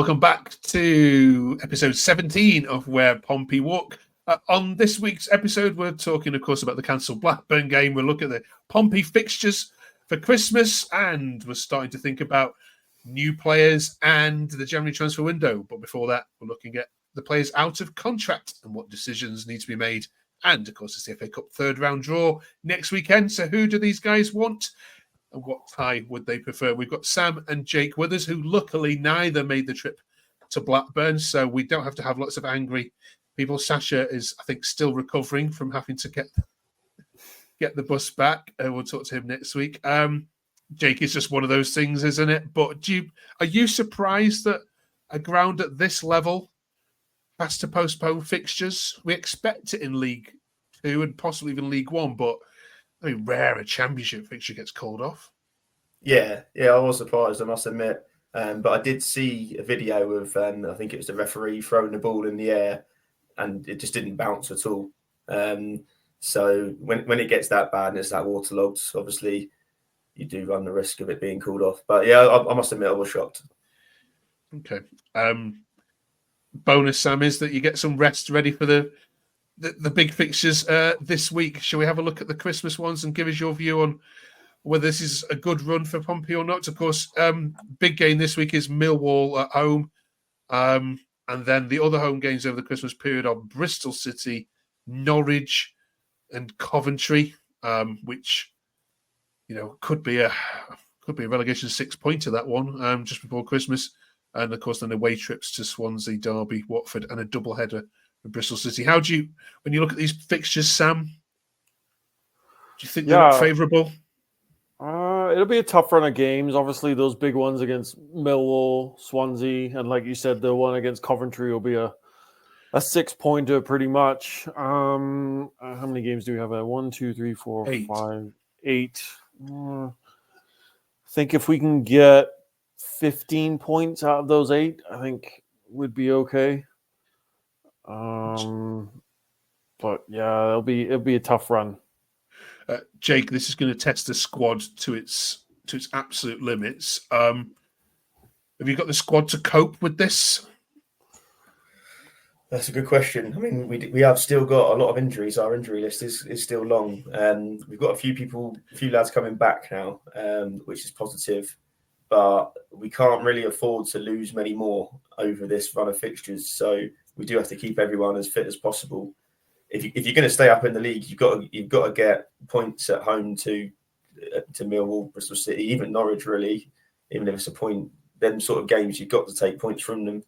Welcome back to episode 17 of Where Pompey Walk. On this week's episode, we're talking, of course, about the cancelled Blackburn game. We'll look at the Pompey fixtures for Christmas, and we're starting to think about new players and the January transfer window. But before that, we're looking at the players out of contract and what decisions need to be made. And, of course, it's the FA Cup third round draw next weekend. So who do these guys want? And what tie would they prefer? We've got Sam and Jake with us, who luckily neither made the trip to Blackburn, so we don't have to have lots of angry people. Sasha is, I think, still recovering from having to get the bus back. We'll talk to him next week. Jake, is just one of those things, isn't it? But are you surprised that a ground at this level has to postpone fixtures? We expect it in League 2 and possibly even League 1, but I mean, rare a championship fixture gets called off. Yeah, I was surprised, I must admit. But I did see a video of, I think it was the referee throwing the ball in the air, and it just didn't bounce at all. So when it gets that bad and it's that waterlogged, obviously you do run the risk of it being called off. But yeah, I must admit I was shocked. Okay. Bonus, Sam, is that you get some rest ready for the big fixtures this week. Shall we have a look at the Christmas ones and give us your view on whether this is a good run for Pompey or not? Of course, big game this week is Millwall at home. And then the other home games over the Christmas period are Bristol City, Norwich and Coventry, which, could be a relegation 6-pointer, that one, just before Christmas. And, of course, then away trips to Swansea, Derby, Watford, and a double-header with Bristol City. How do you, when you look at these fixtures, Sam, do you think they're favourable? It'll be a tough run of games. Obviously, those big ones against Millwall, Swansea, and like you said, the one against Coventry will be a 6-pointer pretty much. How many games do we have? 1, 2, 3, 4, 5, 8. I think if we can get 15 points out of those 8, I think we'd be okay. But yeah, it'll be a tough run. Jake, this is going to test the squad to its absolute limits. Have you got the squad to cope with this? That's a good question. I mean, we have still got a lot of injuries. Our injury list is still long. We've got a few lads coming back now, which is positive. But we can't really afford to lose many more over this run of fixtures. So we do have to keep everyone as fit as possible. If you're going to stay up in the league, you've got to get points at home to Millwall, Bristol City, even Norwich. Really, even if it's a point, them sort of games you've got to take points from them.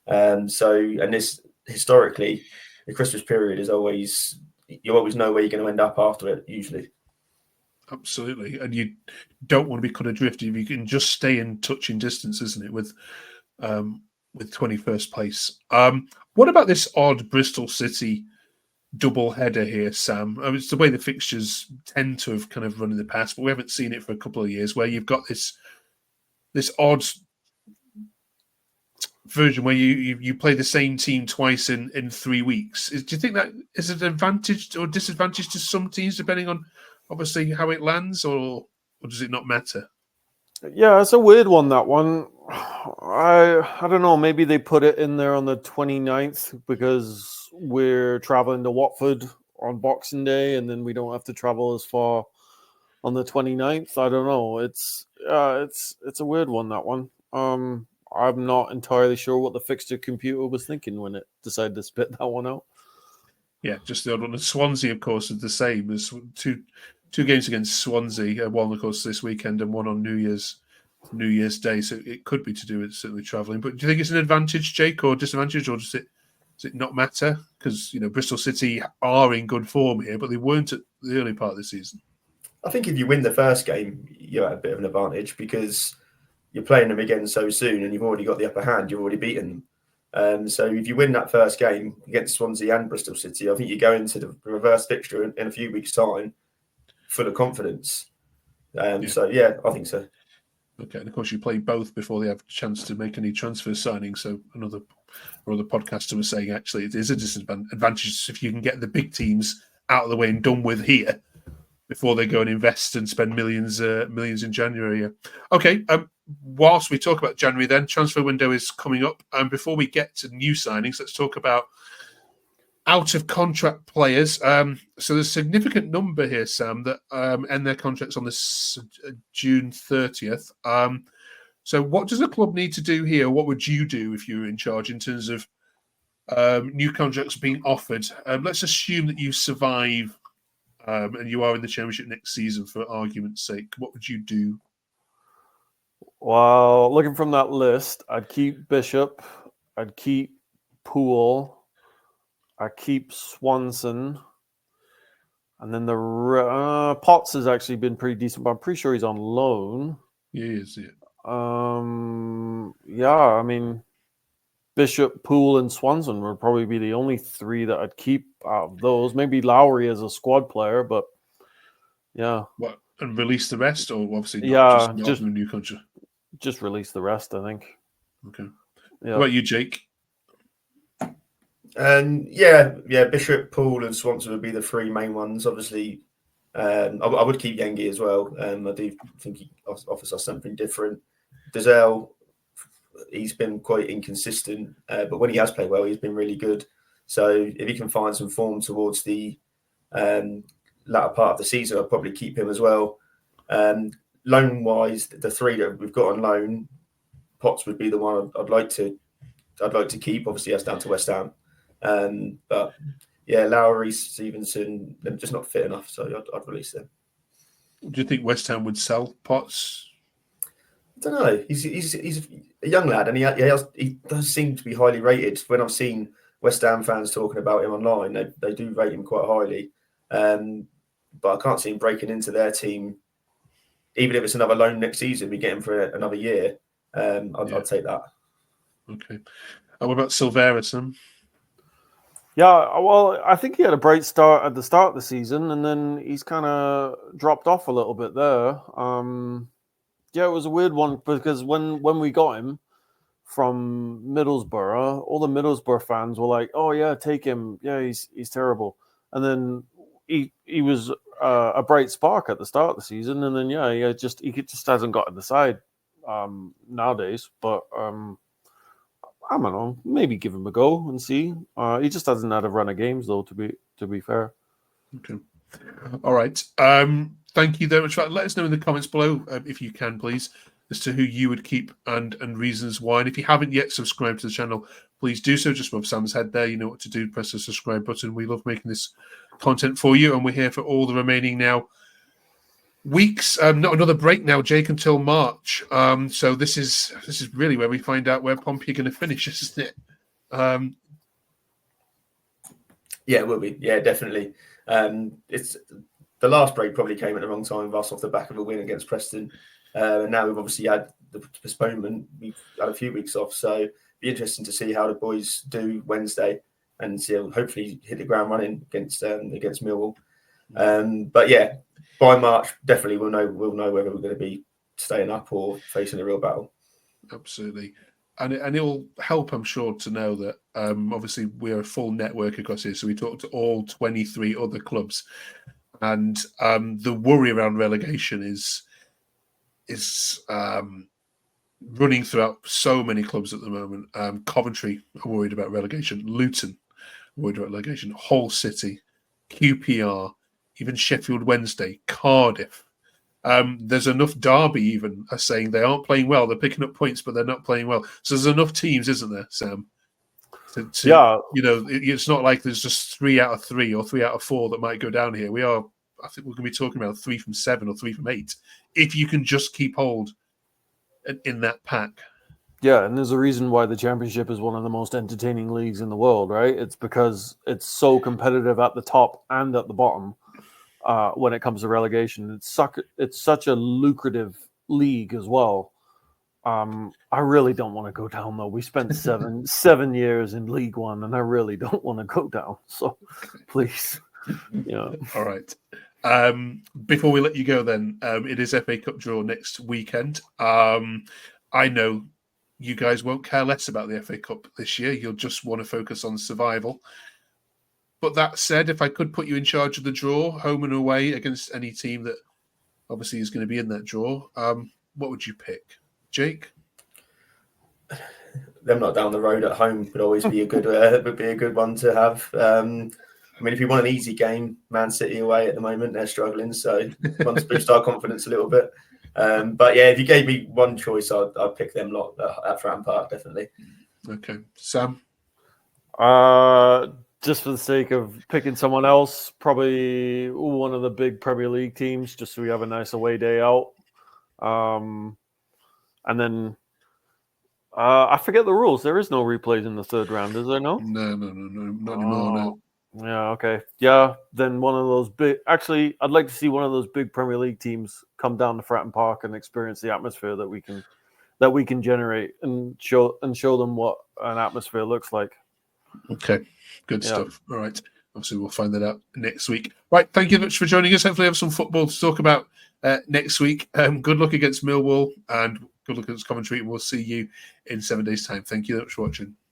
And this historically, the Christmas period is always, you always know where you're going to end up after it. Usually, absolutely, and you don't want to be cut adrift if you can just stay in touching distance, isn't it? With 21st place. What about this odd Bristol City double header here, Sam? I mean, it's the way the fixtures tend to have kind of run in the past, but we haven't seen it for a couple of years, where you've got this odd version where you play the same team twice in 3 weeks. Do you think that is an advantage or disadvantage to some teams, depending on obviously how it lands, or does it not matter? Yeah, it's a weird one, that one. I don't know. Maybe they put it in there on the 29th because we're traveling to Watford on Boxing Day, and then we don't have to travel as far on the 29th. I don't know. It's a weird one, that one. I'm not entirely sure what the fixture computer was thinking when it decided to spit that one out. Yeah, just the odd one. And Swansea, of course, is the same. There's two games against Swansea, one, of course, this weekend and one on New Year's Day. So it could be to do with certainly travelling. But do you think it's an advantage, Jake, or disadvantage, or does it not matter? Because, Bristol City are in good form here, but they weren't at the early part of the season. I think if you win the first game, you're at a bit of an advantage because you're playing them again so soon and you've already got the upper hand. You've already beaten them. So if you win that first game against Swansea and Bristol City, I think you go into the reverse fixture in a few weeks' time full of confidence. So, yeah, I think so. Okay, and of course you play both before they have a chance to make any transfer signings. So another podcaster was saying actually it is a disadvantage if you can get the big teams out of the way and done with here before they go and invest and spend millions in January. Okay, whilst we talk about January, then transfer window is coming up. And before we get to new signings, let's talk about out of contract players. So there's a significant number here, Sam, that end their contracts on this June 30th. So what does the club need to do here? What would you do if you were in charge in terms of new contracts being offered? Let's assume that you survive and you are in the Championship next season, for argument's sake. What would you do? Well, looking from that list, I'd keep Bishop, I'd keep Poole, I'd keep Swanson, and then the Potts has actually been pretty decent, but I'm pretty sure he's on loan. He is, yeah. Yeah, I mean, Bishop, Poole, and Swanson would probably be the only three that I'd keep out of those. Maybe Lowry as a squad player, but yeah. What, and release the rest, or obviously not, Yeah, just a new contract? Just release the rest, I think. Okay. Yeah. What about you, Jake? Bishop, Poole, and Swanson would be the three main ones. Obviously, I would keep Yengi as well. I do think he offers us something different. Dazelle, he's been quite inconsistent, but when he has played well, he's been really good. So if he can find some form towards the latter part of the season, I'd probably keep him as well. Loan-wise, the three that we've got on loan, Potts would be the one I'd like to keep. Obviously, that's down to West Ham. But yeah, Lowry, Stevenson, they're just not fit enough, so I'd release them. Do you think West Ham would sell Potts? I don't know. He's a young lad, and he does seem to be highly rated. When I've seen West Ham fans talking about him online, they do rate him quite highly. But I can't see him breaking into their team. Even if it's another loan next season, we get him for another year. I'd take that. Okay. And what about Silvera, Sam? Yeah, well, I think he had a bright start at the start of the season, and then he's kind of dropped off a little bit there. Yeah, it was a weird one because when we got him from Middlesbrough, all the Middlesbrough fans were like, "Oh yeah, take him. Yeah, he's terrible." And then he was a bright spark at the start of the season, and then he just hasn't gotten the side nowadays. But I don't know, maybe give him a go and see. He just hasn't had a run of games though, to be fair. Okay. All right. Thank you very much for that. Let us know in the comments below, if you can, please, as to who you would keep and reasons why. And if you haven't yet subscribed to the channel, please do so. Just above Sam's head there, you know what to do. Press the subscribe button. We love making this content for you, and we're here for all the remaining now weeks. Not another break now, Jake, until March. So this is really where we find out where Pompey are going to finish, isn't it? Yeah, it will be. Yeah, definitely. It's the last break probably came at the wrong time with us off the back of a win against Preston. And now we've obviously had the postponement. We've had a few weeks off, so it'll be interesting to see how the boys do Wednesday and see, hopefully hit the ground running against Millwall. But yeah, by March definitely we'll know whether we're going to be staying up or facing a real battle. Absolutely. And it will help, I'm sure, to know that obviously we're a full network across here. So we talk to all 23 other clubs. And the worry around relegation is running throughout so many clubs at the moment. Coventry are worried about relegation. Luton are worried about relegation. Hull City, QPR, even Sheffield Wednesday, Cardiff. There's enough. Derby even are saying they aren't playing well. They're picking up points, but they're not playing well. So there's enough teams, isn't there, Sam? Yeah. It's not like there's just 3 out of 3 or 3 out of 4 that might go down here. I think we're going to be talking about 3 from 7 or 3 from 8. If you can just keep hold in that pack. Yeah, and there's a reason why the Championship is one of the most entertaining leagues in the world, right? It's because it's so competitive at the top and at the bottom. When it comes to relegation, it's such a lucrative league as well. I really don't want to go down though. We spent 7 years in League One, and I really don't want to go down. So, please, All right. Before we let you go, then it is FA Cup draw next weekend. I know you guys won't care less about the FA Cup this year. You'll just want to focus on survival. But that said, if I could put you in charge of the draw, home and away, against any team that obviously is going to be in that draw, what would you pick? Jake? Them not down the road at home would always be a good one to have. I mean, if you want an easy game, Man City away at the moment, they're struggling, so want to boost our confidence a little bit. But yeah, if you gave me one choice, I'd pick them lot at Fratton Park, definitely. Okay, Sam. Just for the sake of picking someone else, probably one of the big Premier League teams, just so we have a nice away day out. And then I forget the rules. There is no replays in the third round, is there? No, not anymore. No. Yeah, okay. Yeah, then one of those big... Actually, I'd like to see one of those big Premier League teams come down to Fratton Park and experience the atmosphere that we can generate and show them what an atmosphere looks like. Okay, good stuff. All right. Obviously, we'll find that out next week. Right, thank you very much for joining us. Hopefully, we have some football to talk about next week. Good luck against Millwall and good luck against Coventry. We'll see you in 7 days' time. Thank you very much for watching.